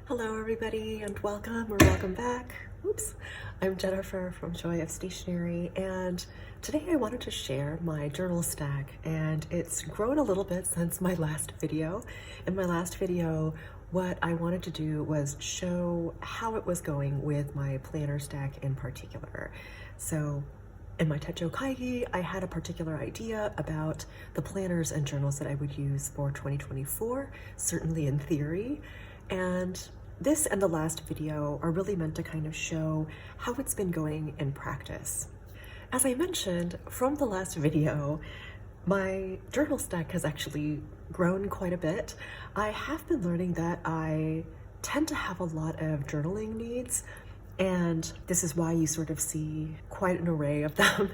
Hello everybody and welcome or welcome back. Oops. I'm Jennifer from Joy of Stationery, and today I wanted to share my journal stack, and it's grown a little bit since my last video. In my last video, what I wanted to do was show how it was going with my planner stack in particular. So in my Techo Kaigi, I had a particular idea about the planners and journals that I would use for 2024, certainly in theory. And this and the last video are really meant to kind of show how it's been going in practice. As I mentioned from the last video, my journal stack has actually grown quite a bit. I have been learning that I tend to have a lot of journaling needs, and this is why you sort of see quite an array of them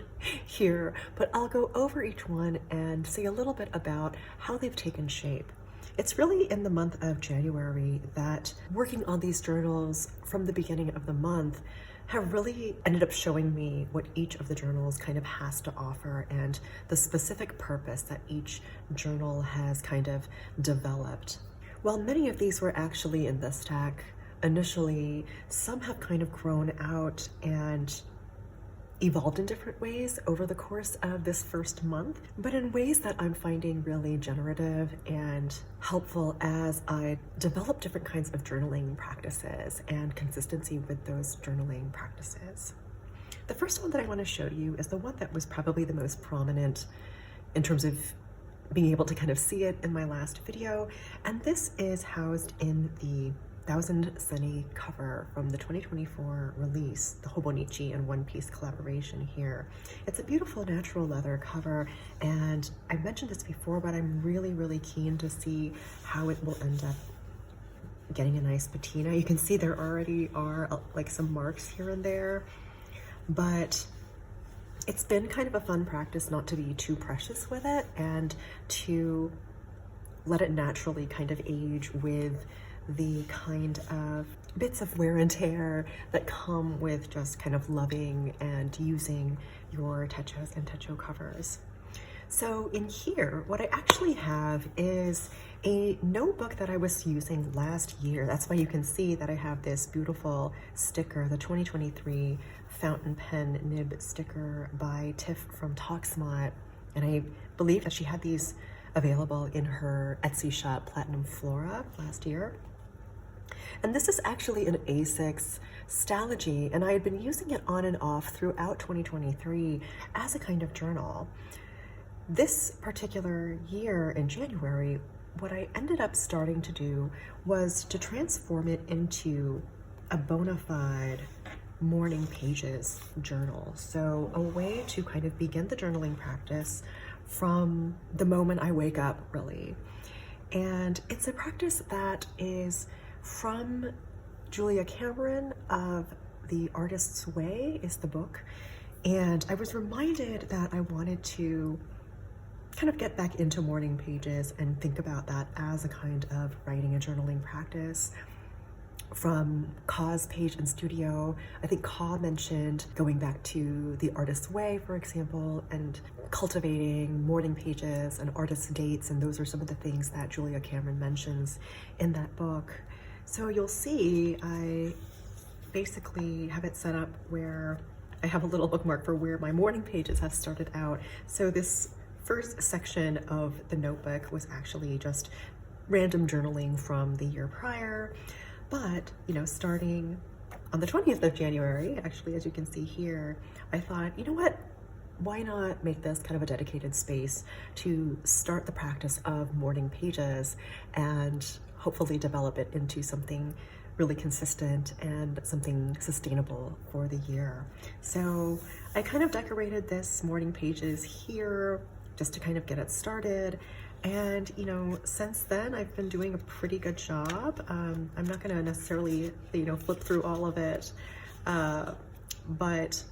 here, but I'll go over each one and say a little bit about how they've taken shape. It's really in the month of January that working on these journals from the beginning of the month have really ended up showing me what each of the journals kind of has to offer and the specific purpose that each journal has kind of developed. While many of these were actually in the stack initially, some have kind of grown out and evolved in different ways over the course of this first month, but in ways that I'm finding really generative and helpful as I develop different kinds of journaling practices and consistency with those journaling practices. The first one that I want to show you is the one that was probably the most prominent in terms of being able to kind of see it in my last video, and this is housed in the 1000 Sunny cover from the 2024 release, the Hobonichi and One Piece collaboration here. It's a beautiful natural leather cover, and I mentioned this before, but I'm really keen to see how it will end up getting a nice patina. You can see there already are like some marks here and there, but it's been kind of a fun practice not to be too precious with it and to let it naturally kind of age with the kind of bits of wear and tear that come with just kind of loving and using your Techos and Techo covers. So in here, what I actually have is a notebook that I was using last year. That's why you can see that I have this beautiful sticker, the 2023 fountain pen nib sticker by Tiff from Talksmot. And I believe that she had these available in her Etsy shop, Platinum Flora, last year. And this is actually an A6 Stalogy, and I had been using it on and off throughout 2023 as a kind of journal. This particular year in January, what I ended up starting to do was to transform it into a bona fide morning pages journal. So a way to kind of begin the journaling practice from the moment I wake up, really. And it's a practice that is from Julia Cameron of The Artist's Way is the book. And I was reminded that I wanted to kind of get back into morning pages and think about that as a kind of writing and journaling practice. From Ka's page in studio, I think Ka mentioned going back to The Artist's Way, for example, and cultivating morning pages and artist dates, and those are some of the things that Julia Cameron mentions in that book. So you'll see I basically have it set up where I have a little bookmark for where my morning pages have started out. So this first section of the notebook was actually just random journaling from the year prior. But, you know, starting on the 20th of January, actually, as you can see here, I thought, you know what? Why not make this kind of a dedicated space to start the practice of morning pages and hopefully develop it into something really consistent and something sustainable for the year. So I kind of decorated this morning pages here just to kind of get it started. And, you know, since then I've been doing a pretty good job. I'm not going to necessarily, you know, flip through all of it, but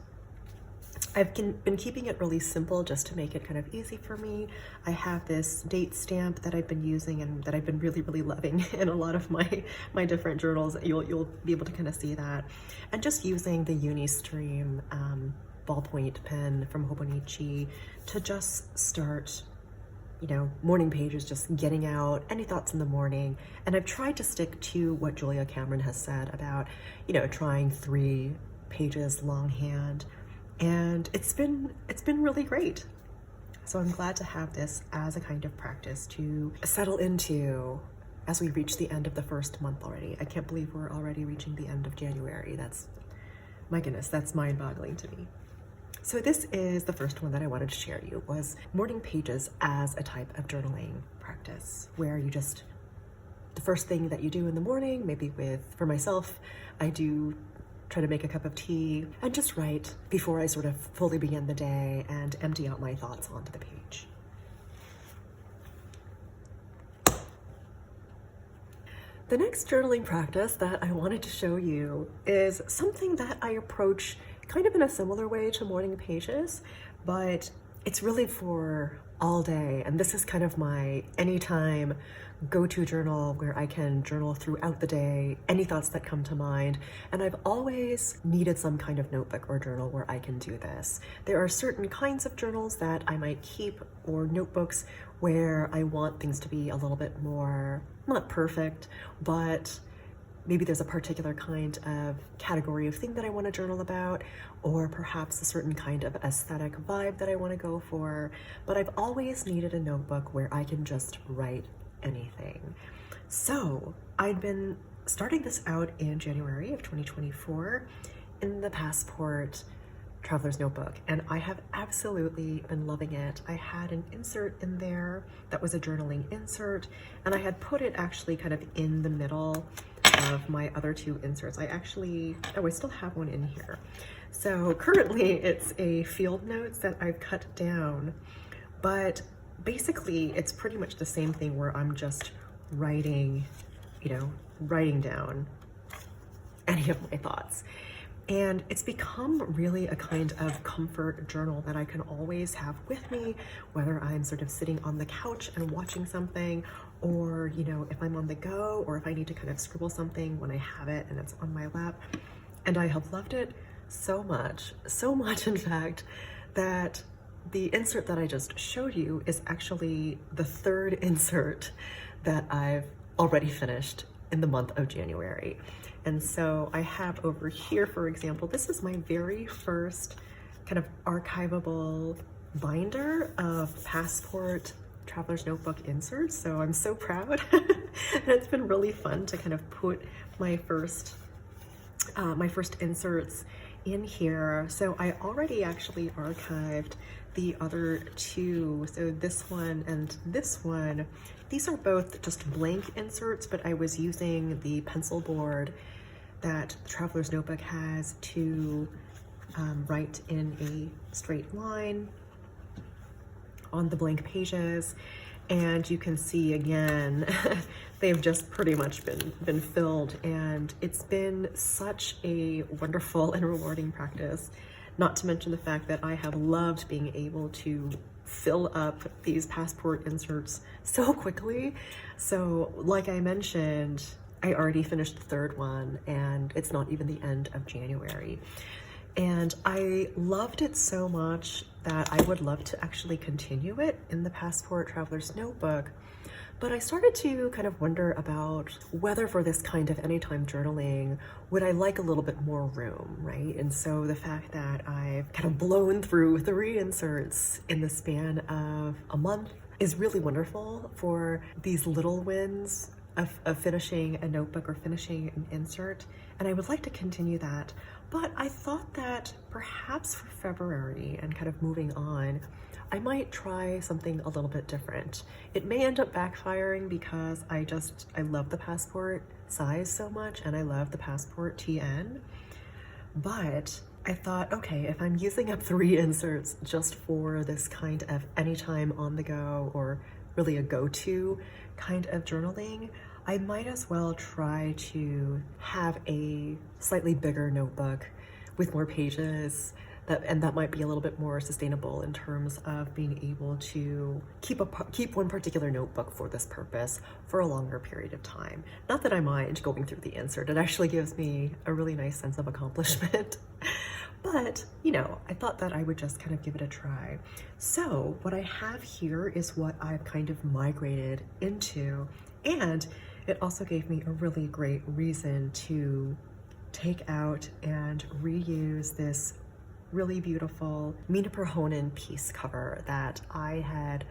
I've been keeping it really simple just to make it kind of easy for me. I have this date stamp that I've been using and that I've been really loving in a lot of my different journals. You'll be able to kind of see that. And just using the Unistream ballpoint pen from Hobonichi to just start morning pages, just getting out any thoughts in the morning. And I've tried to stick to what Julia Cameron has said about, trying 3 pages longhand. And it's been really great. So I'm glad to have this as a kind of practice to settle into as we reach the end of the first month already. I can't believe we're already reaching the end of January. My goodness, that's mind-boggling to me. So this is the first one that I wanted to share you, was morning pages as a type of journaling practice, where the first thing that you do in the morning, maybe for myself, I do try to make a cup of tea and just write before I sort of fully begin the day and empty out my thoughts onto the page. The next journaling practice that I wanted to show you is something that I approach kind of in a similar way to morning pages, but it's really for all day. And this is kind of my anytime go-to journal, where I can journal throughout the day, any thoughts that come to mind. And I've always needed some kind of notebook or journal where I can do this. There are certain kinds of journals that I might keep, or notebooks, where I want things to be a little bit more, not perfect, but maybe there's a particular kind of category of thing that I want to journal about, or perhaps a certain kind of aesthetic vibe that I want to go for. But I've always needed a notebook where I can just write anything. So I'd been starting this out in January of 2024 in the Passport Traveler's Notebook, and I have absolutely been loving it. I had an insert in there that was a journaling insert, and I had put it actually kind of in the middle of my other 2 inserts. I still have one in here. So currently it's a field notes that I've cut down, but basically it's pretty much the same thing, where I'm just writing down any of my thoughts. And it's become really a kind of comfort journal that I can always have with me, whether I'm sort of sitting on the couch and watching something, or, if I'm on the go, or if I need to kind of scribble something when I have it and it's on my lap. And I have loved it so much, in fact, that the insert that I just showed you is actually the 3rd insert that I've already finished in the month of January. And so I have over here, for example, this is my very first kind of archivable binder of Passport Traveler's Notebook inserts. So I'm so proud. And it's been really fun to kind of put my first inserts in here. So I already actually archived the other 2. So this one and this one, these are both just blank inserts, but I was using the pencil board that the Traveler's Notebook has to write in a straight line on the blank pages. And you can see again, they've just pretty much been filled, and it's been such a wonderful and rewarding practice. Not to mention the fact that I have loved being able to fill up these Passport inserts so quickly. So like I mentioned, I already finished the 3rd one, and it's not even the end of January. And I loved it so much that I would love to actually continue it in the Passport Traveler's Notebook. But I started to kind of wonder about whether for this kind of anytime journaling, would I like a little bit more room, right? And so the fact that I've kind of blown through 3 inserts in the span of a month is really wonderful for these little wins of finishing a notebook or finishing an insert. And I would like to continue that. But I thought that perhaps for February and kind of moving on, I might try something a little bit different. It may end up backfiring because I love the Passport size so much, and I love the Passport TN. But I thought, okay, if I'm using up 3 inserts just for this kind of anytime on the go, or really a go-to kind of journaling, I might as well try to have a slightly bigger notebook with more pages, and that might be a little bit more sustainable in terms of being able to keep one particular notebook for this purpose for a longer period of time. Not that I mind going through the insert, it actually gives me a really nice sense of accomplishment. but you know, I thought that I would just kind of give it a try. So what I have here is what I've kind of migrated into, and it also gave me a really great reason to take out and reuse this really beautiful Mina Perhonen piece cover that I had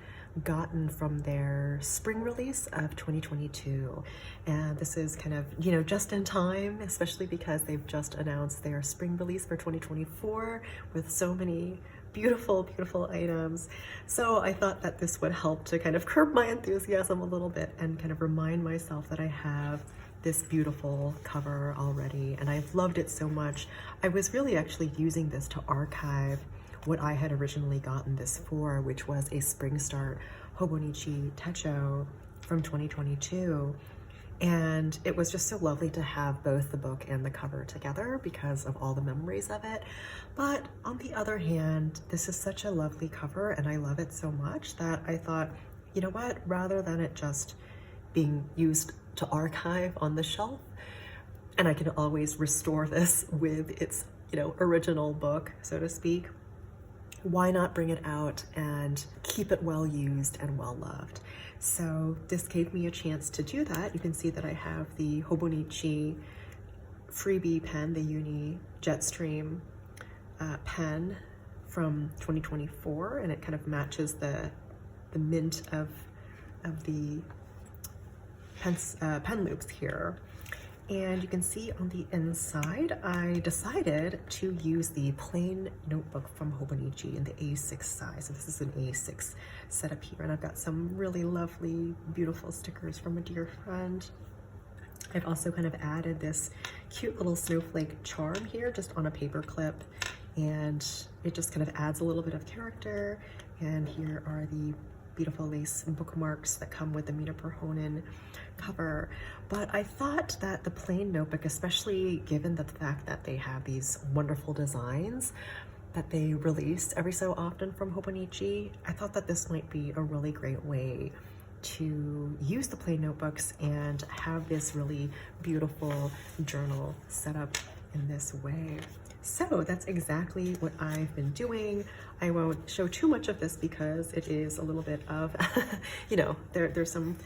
gotten from their spring release of 2022. And this is kind of, you know, just in time, especially because they've just announced their spring release for 2024 with so many beautiful, beautiful items. So I thought that this would help to kind of curb my enthusiasm a little bit and kind of remind myself that I have this beautiful cover already, and I've loved it so much. I was really actually using this to archive what I had originally gotten this for, which was a Spring Start Hobonichi Techo from 2022. And it was just so lovely to have both the book and the cover together because of all the memories of it. But on the other hand, this is such a lovely cover and I love it so much that I thought, you know what, rather than it just being used to archive on the shelf, and I can always restore this with its, you know, original book, so to speak, why not bring it out and keep it well used and well loved? So this gave me a chance to do that. You can see that I have the Hobonichi freebie pen, the Uni Jetstream pen from 2024, and it kind of matches the mint of the pen loops here. And you can see on the inside, I decided to use the plain notebook from Hobonichi in the A6 size. So this is an A6 setup here, and I've got some really lovely, beautiful stickers from a dear friend. I've also kind of added this cute little snowflake charm here just on a paper clip, and it just kind of adds a little bit of character. And here are the beautiful lace bookmarks that come with the Mina Perhonen cover. But I thought that the plain notebook, especially given the fact that they have these wonderful designs that they release every so often from Hobonichi, I thought that this might be a really great way to use the plain notebooks and have this really beautiful journal set up in this way. So that's exactly what I've been doing. I won't show too much of this because it is a little bit of, you know, there's some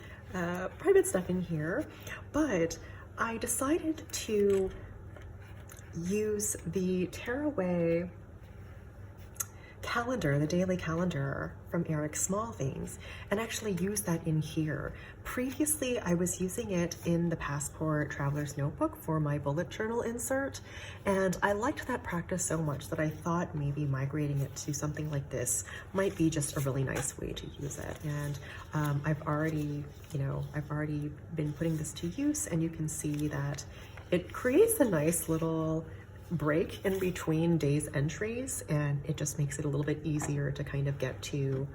private stuff in here, but I decided to use the Tearaway calendar, the daily calendar from Eric Small Things, and actually use that in here. Previously, I was using it in the Passport Traveler's Notebook for my bullet journal insert, and I liked that practice so much that I thought maybe migrating it to something like this might be just a really nice way to use it. And I've already been putting this to use, and you can see that it creates a nice little break in between days entries, and it just makes it a little bit easier to kind of get to,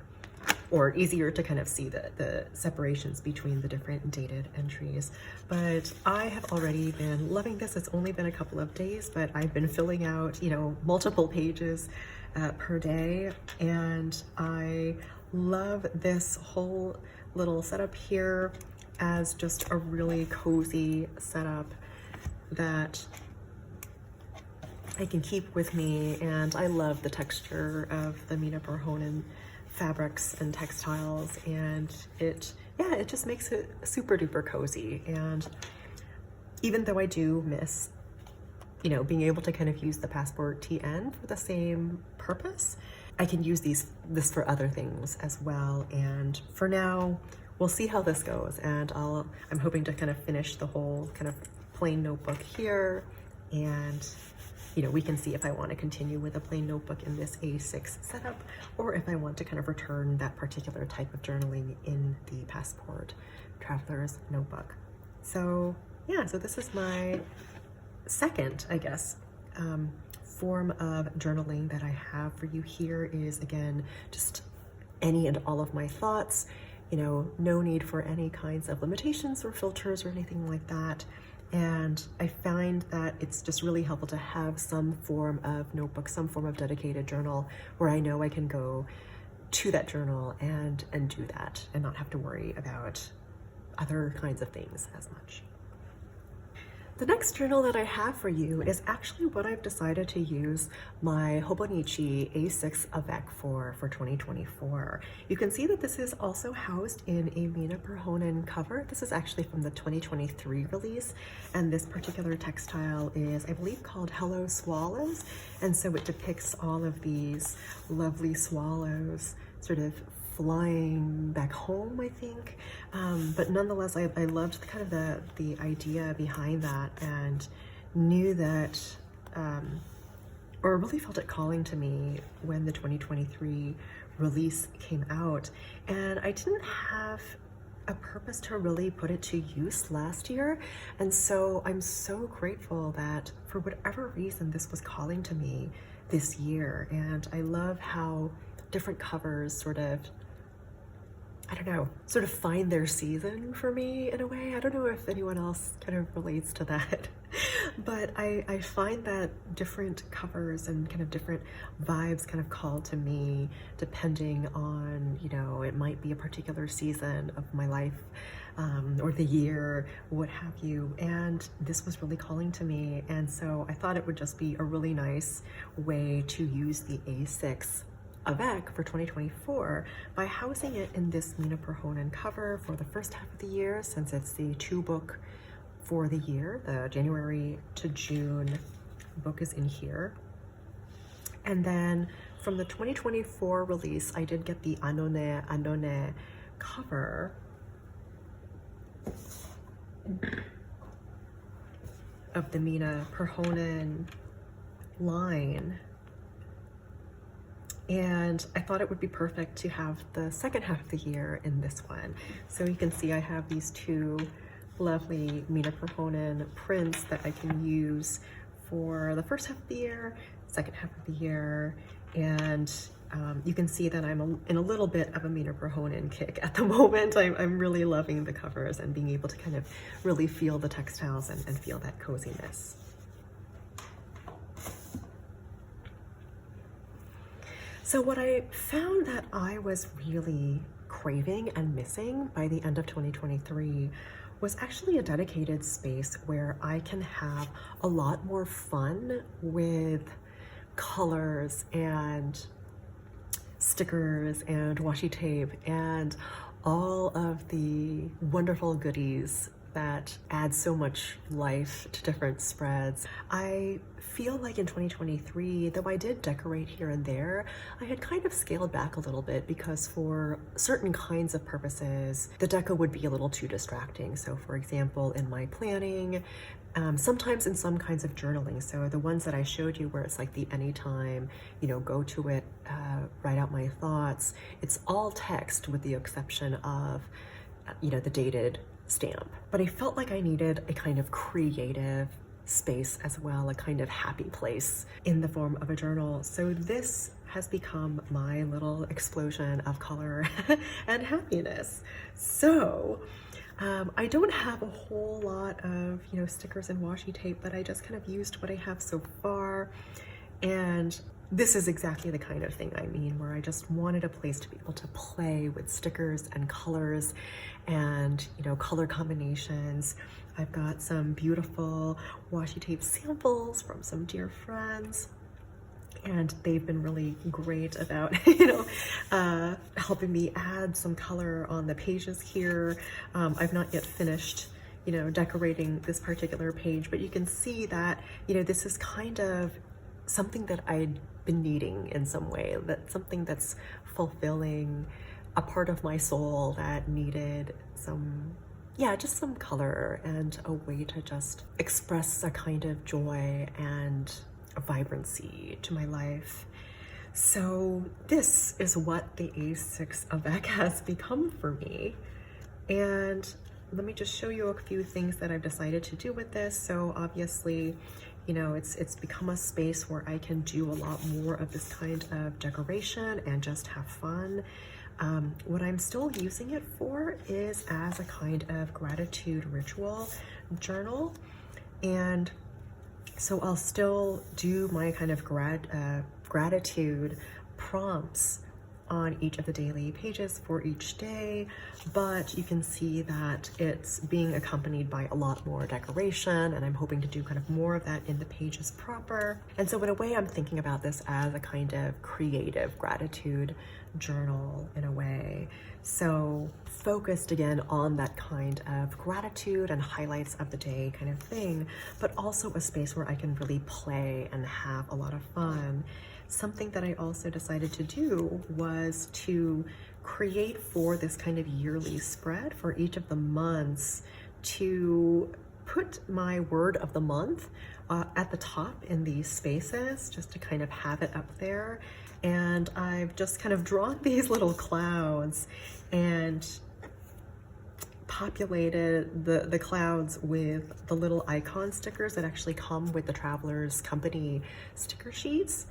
or easier to kind of see the separations between the different dated entries. But I have already been loving this. It's only been a couple of days, but I've been filling out, you know, multiple pages per day, and I love this whole little setup here as just a really cozy setup that I can keep with me. And I love the texture of the Mina Perhonen fabrics and textiles, and it just makes it super duper cozy. And even though I do miss, you know, being able to kind of use the Passport TN for the same purpose, I can use this for other things as well. And for now, we'll see how this goes, and I'm hoping to kind of finish the whole kind of plain notebook here, and you know, we can see if I want to continue with a plain notebook in this A6 setup, or if I want to kind of return that particular type of journaling in the Passport Traveler's Notebook. So yeah, so this is my second, I guess, form of journaling that I have for you here. Is again just any and all of my thoughts, you know, no need for any kinds of limitations or filters or anything like that. And I find that it's just really helpful to have some form of notebook, some form of dedicated journal where I know I can go to that journal and do that and not have to worry about other kinds of things as much. The next journal that I have for you is actually what I've decided to use my Hobonichi A6 Avec for 2024. You can see that this is also housed in a Mina Perhonen cover. This is actually from the 2023 release, and this particular textile is, I believe, called Hello Swallows, and so it depicts all of these lovely swallows sort of flying back home, I think. But nonetheless, I loved kind of the idea behind that, and knew that, or really felt it calling to me when the 2023 release came out. And I didn't have a purpose to really put it to use last year. And so I'm so grateful that for whatever reason, this was calling to me this year. And I love how different covers sort of, I don't know, sort of find their season for me in a way. I don't know if anyone else kind of relates to that, but I find that different covers and kind of different vibes kind of call to me depending on, you know, it might be a particular season of my life, or the year, what have you. And this was really calling to me. And so I thought it would just be a really nice way to use the A6 Avec for 2024 by housing it in this Mina Perhonen cover for the first half of the year, since it's the 2-book for the year. The January to June book is in here. And then from the 2024 release, I did get the Anone cover of the Mina Perhonen line. And I thought it would be perfect to have the second half of the year in this one. So you can see I have these two lovely Mina Perhonen prints that I can use for the first half of the year, second half of the year, and you can see that I'm in a little bit of a Mina Perhonen kick at the moment. I'm really loving the covers and being able to kind of really feel the textiles and feel that coziness. So what I found that I was really craving and missing by the end of 2023 was actually a dedicated space where I can have a lot more fun with colors and stickers and washi tape and all of the wonderful goodies that add so much life to different spreads. I feel like in 2023, though I did decorate here and there, I had kind of scaled back a little bit because for certain kinds of purposes, the deco would be a little too distracting. So for example, in my planning, sometimes in some kinds of journaling. So the ones that I showed you where it's like the anytime, you know, go to it, write out my thoughts, it's all text with the exception of, you know, the dated stamp. But I felt like I needed a kind of creative space as well, a kind of happy place in the form of a journal. So this has become my little explosion of color and happiness. So I don't have a whole lot of, you know, stickers and washi tape, but I just kind of used what I have so far. And this is exactly the kind of thing I mean, where I just wanted a place to be able to play with stickers and colors and, you know, color combinations. I've got some beautiful washi tape samples from some dear friends, and they've been really great about, you know, helping me add some color on the pages here. I've not yet finished, you know, decorating this particular page, but you can see that, you know, this is kind of something that I'd been needing in some way, that something that's fulfilling a part of my soul that needed some, yeah, just some color and a way to just express a kind of joy and a vibrancy to my life. So this is what the A6 Avec has become for me. And let me just show you a few things that I've decided to do with this. So obviously, you know, it's become a space where I can do a lot more of this kind of decoration and just have fun. What I'm still using it for is as a kind of gratitude ritual journal. And so I'll still do my kind of gratitude prompts on each of the daily pages for each day, but you can see that it's being accompanied by a lot more decoration, and I'm hoping to do kind of more of that in the pages proper. And so in a way, I'm thinking about this as a kind of creative gratitude journal in a way. So focused again on that kind of gratitude and highlights of the day kind of thing, but also a space where I can really play and have a lot of fun. Something that I also decided to do was to create for this kind of yearly spread for each of the months to put my word of the month at the top in these spaces, just to kind of have it up there. And I've just kind of drawn these little clouds and populated the clouds with the little icon stickers that actually come with the Traveler's Company sticker sheets.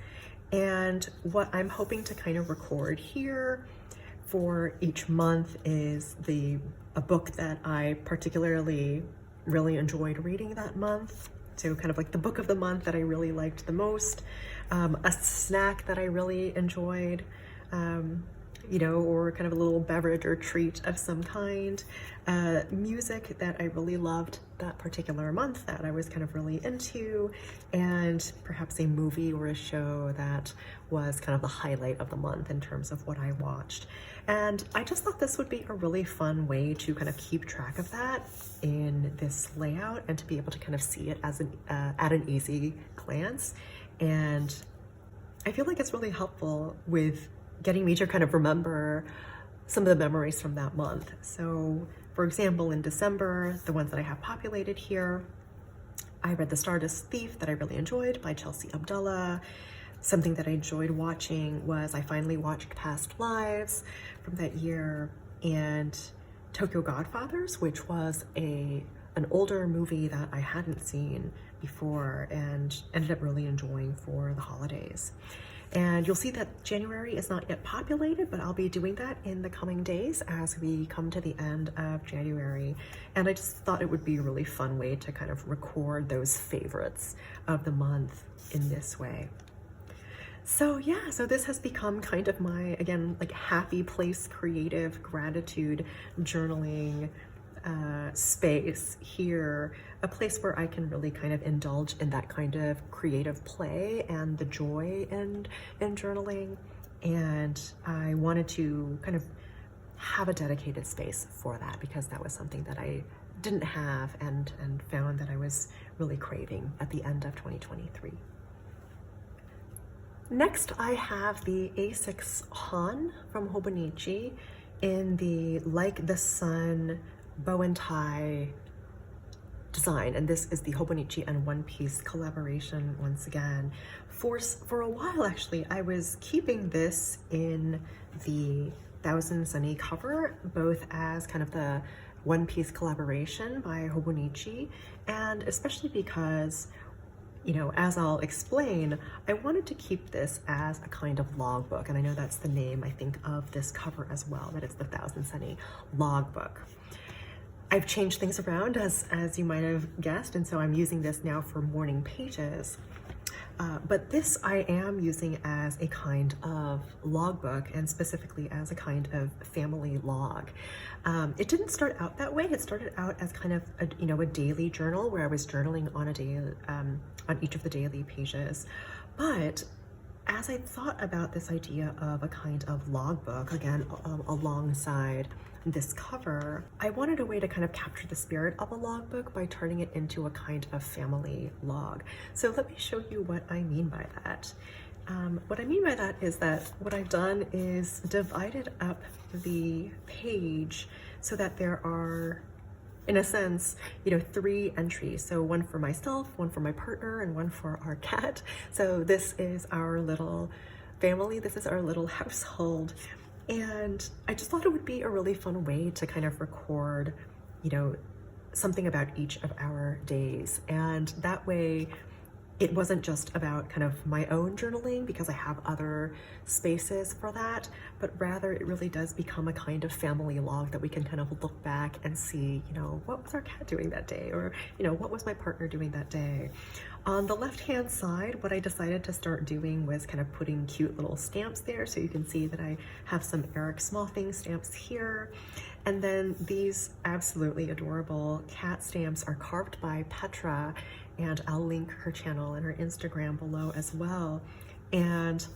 And what I'm hoping to kind of record here for each month is a book that I particularly really enjoyed reading that month. So kind of like the book of the month that I really liked the most, a snack that I really enjoyed, you know, or kind of a little beverage or treat of some kind, music that I really loved that particular month that I was kind of really into, and perhaps a movie or a show that was kind of the highlight of the month in terms of what I watched. And I just thought this would be a really fun way to kind of keep track of that in this layout and to be able to kind of see it as at an easy glance. And I feel like it's really helpful with getting me to kind of remember some of the memories from that month. So for example, in December, the ones that I have populated here, I read The Stardust Thief that I really enjoyed by Chelsea Abdullah. Something that I enjoyed watching was I finally watched Past Lives from that year, and Tokyo Godfathers, which was an older movie that I hadn't seen before and ended up really enjoying for the holidays. And you'll see that January is not yet populated, but I'll be doing that in the coming days as we come to the end of January. And I just thought it would be a really fun way to kind of record those favorites of the month in this way. So yeah, so this has become kind of my, again, like happy place, creative gratitude journaling space here, a place where I can really kind of indulge in that kind of creative play and the joy in journaling. And I wanted to kind of have a dedicated space for that because that was something that I didn't have and found that I was really craving at the end of 2023. Next, I have the A6 Han from Hobonichi in the Like the Sun bow and tie design, and this is the Hobonichi and One Piece collaboration once again. For a while, actually, I was keeping this in the Thousand Sunny cover, both as kind of the One Piece collaboration by Hobonichi, and especially because, you know, as I'll explain, I wanted to keep this as a kind of logbook, and I know that's the name, I think, of this cover as well, that it's the Thousand Sunny logbook. I've changed things around, as you might have guessed, and so I'm using this now for morning pages. But this I am using as a kind of logbook, and specifically as a kind of family log. It didn't start out that way. It started out as kind of a daily journal where I was journaling on a day on each of the daily pages. But as I thought about this idea of a kind of logbook, again, alongside this cover, I wanted a way to kind of capture the spirit of a logbook by turning it into a kind of family log. So let me show you what I mean by that. What I mean by that is that what I've done is divided up the page so that there are, in a sense, 3 entries. So one for myself, one for my partner, and one for our cat. So this is our little family. This is our little household. And I just thought it would be a really fun way to kind of record, something about each of our days. And that way, it wasn't just about kind of my own journaling because I have other spaces for that, but rather it really does become a kind of family log that we can kind of look back and see, you know, what was our cat doing that day? Or, you know, what was my partner doing that day? On the left-hand side, what I decided to start doing was kind of putting cute little stamps there. So you can see that I have some Eric Small Things stamps here. And then these absolutely adorable cat stamps are carved by Petra, and I'll link her channel and her Instagram below as well. And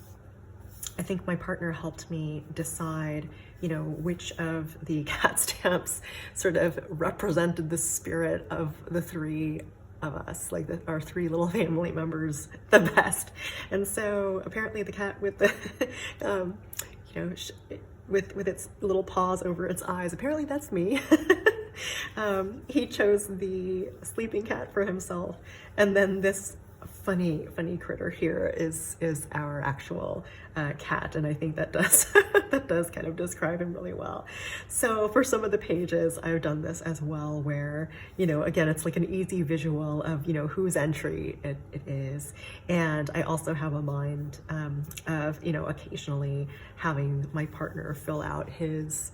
I think my partner helped me decide, you know, which of the cat stamps sort of represented the spirit of the three of us, like our three little family members the best. And so apparently the cat with the, you know, with its little paws over its eyes, apparently that's me. He chose the sleeping cat for himself, and then this funny critter here is our actual cat, and I think that does that does kind of describe him really well. So for some of the pages, I've done this as well, where, you know, again, it's like an easy visual of, you know, whose entry it is, and I also have a mind of, you know, occasionally having my partner fill out his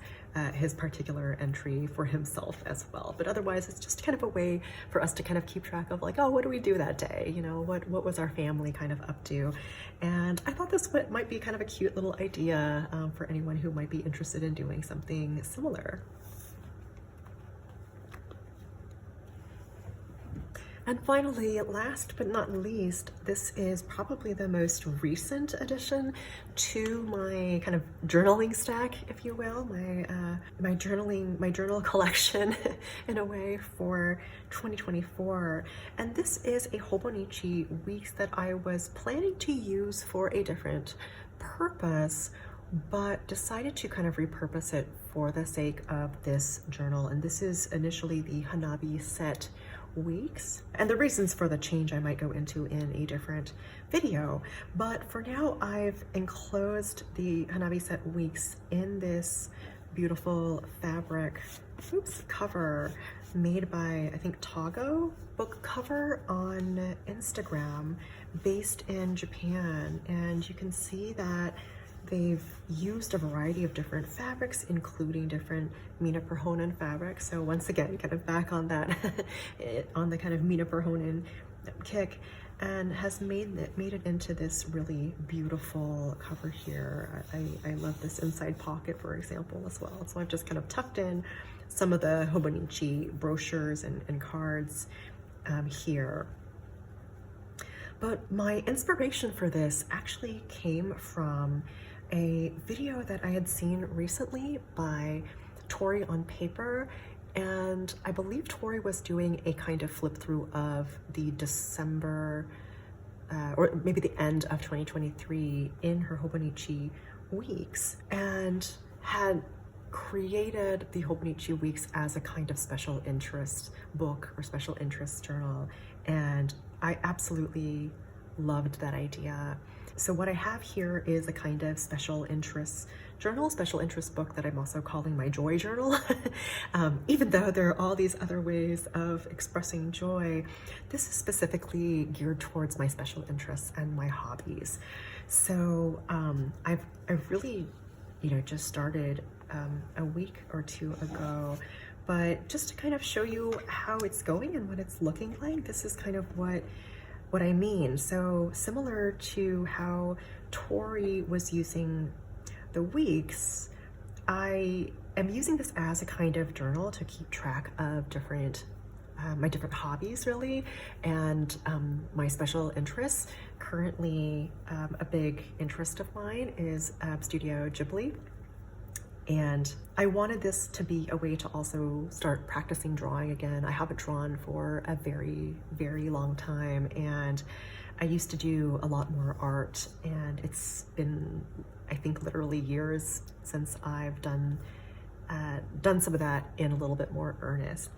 particular entry for himself as well. But otherwise, it's just kind of a way for us to kind of keep track of, like, oh, what do we do that day? You know, what was our family kind of up to? And I thought this might be kind of a cute little idea for anyone who might be interested in doing something similar. And finally, last but not least, this is probably the most recent addition to my kind of journaling stack, if you will, my journal collection in a way for 2024. And this is a Hobonichi weeks that I was planning to use for a different purpose, but decided to kind of repurpose it for the sake of this journal. And this is initially the Hanabi set weeks, and the reasons for the change I might go into in a different video, but for now I've enclosed the Hanabi set weeks in this beautiful fabric cover made by, I think, Tago book cover on Instagram, based in Japan. And you can see that they've used a variety of different fabrics, including different Mina Perhonen fabrics. So once again, kind of back on that, on the kind of Mina Perhonen kick, and has made it into this really beautiful cover here. I love this inside pocket, for example, as well. So I've just kind of tucked in some of the Hobonichi brochures and cards here. But my inspiration for this actually came from a video that I had seen recently by Tori on Paper, and I believe Tori was doing a kind of flip through of the December or maybe the end of 2023 in her Hobonichi weeks, and had created the Hobonichi weeks as a kind of special interest book or special interest journal, and I absolutely loved that idea. So what I have here is a kind of special interest journal, special interest book that I'm also calling my joy journal. Even though there are all these other ways of expressing joy, this is specifically geared towards my special interests and my hobbies. So I've really, you know, just started a week or two ago, but just to kind of show you how it's going and what it's looking like, this is kind of what I mean. So similar to how Tori was using the weeks, I am using this as a kind of journal to keep track of different my different hobbies, really, and my special interests. Currently, a big interest of mine is Studio Ghibli. And I wanted this to be a way to also start practicing drawing again. I haven't drawn for a very, very long time, and I used to do a lot more art, and it's been, I think, literally years since I've done some of that in a little bit more earnest.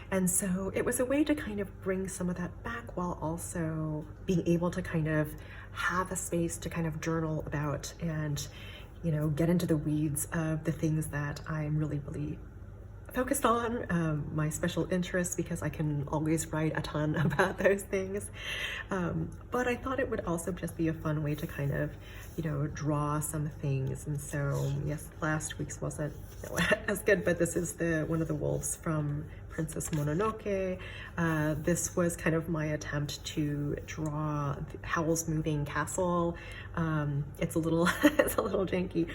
And so it was a way to kind of bring some of that back while also being able to kind of have a space to kind of journal about and, you know, get into the weeds of the things that I'm really, really focused on my special interests because I can always write a ton about those things. But I thought it would also just be a fun way to kind of, draw some things. And so, yes, last week's wasn't as good, but this is one of the wolves from Princess Mononoke. This was kind of my attempt to draw Howl's Moving Castle. It's a little it's a little janky,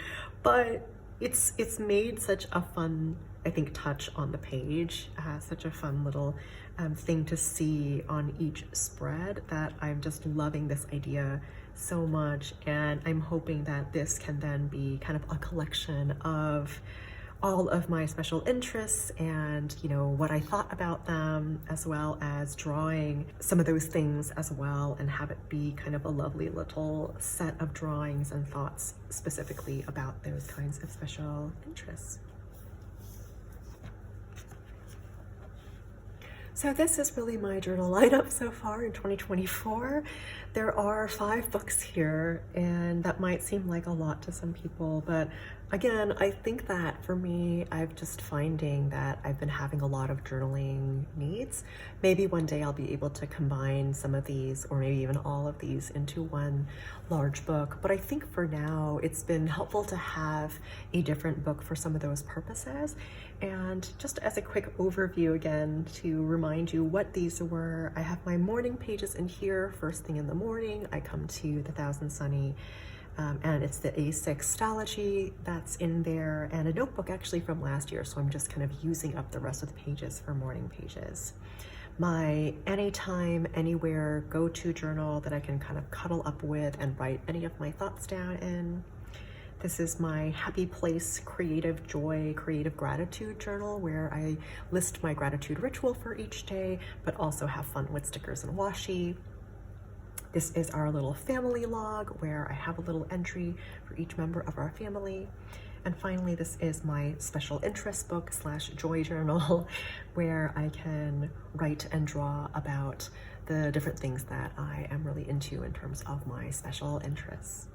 but it's made such a fun, I think, touch on the page, such a fun little thing to see on each spread that I'm just loving this idea so much. And I'm hoping that this can then be kind of a collection of all of my special interests and, what I thought about them, as well as drawing some of those things as well, and have it be kind of a lovely little set of drawings and thoughts specifically about those kinds of special interests. So this is really my journal lineup so far in 2024. There are 5 books here, and that might seem like a lot to some people, but again, I think that for me, I'm just finding that I've been having a lot of journaling needs. Maybe one day I'll be able to combine some of these, or maybe even all of these, into one large book. But I think for now, it's been helpful to have a different book for some of those purposes. And just as a quick overview again, to remind you what these were, I have my morning pages in here. First thing in the morning, I come to the Thousand Sunny, and it's the A6 Stalogy that's in there, and a notebook actually from last year, so I'm just kind of using up the rest of the pages for morning pages. My anytime, anywhere, go-to journal that I can kind of cuddle up with and write any of my thoughts down in. This is my Happy Place Creative Joy, Creative Gratitude journal, where I list my gratitude ritual for each day, but also have fun with stickers and washi. This is our little family log, where I have a little entry for each member of our family. And finally, this is my special interest book / joy journal, where I can write and draw about the different things that I am really into in terms of my special interests.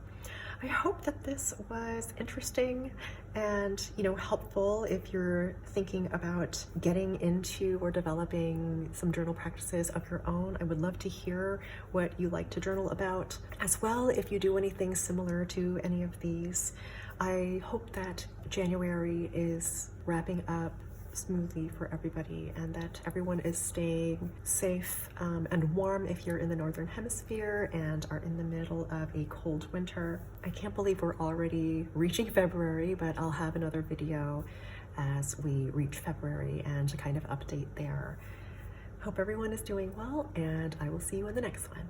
I hope that this was interesting and, helpful if you're thinking about getting into or developing some journal practices of your own. I would love to hear what you like to journal about. As well, if you do anything similar to any of these, I hope that January is wrapping up smoothly for everybody, and that everyone is staying safe and warm if you're in the Northern Hemisphere and are in the middle of a cold winter. I can't believe we're already reaching February, but I'll have another video as we reach February and a kind of update there. Hope everyone is doing well, and I will see you in the next one.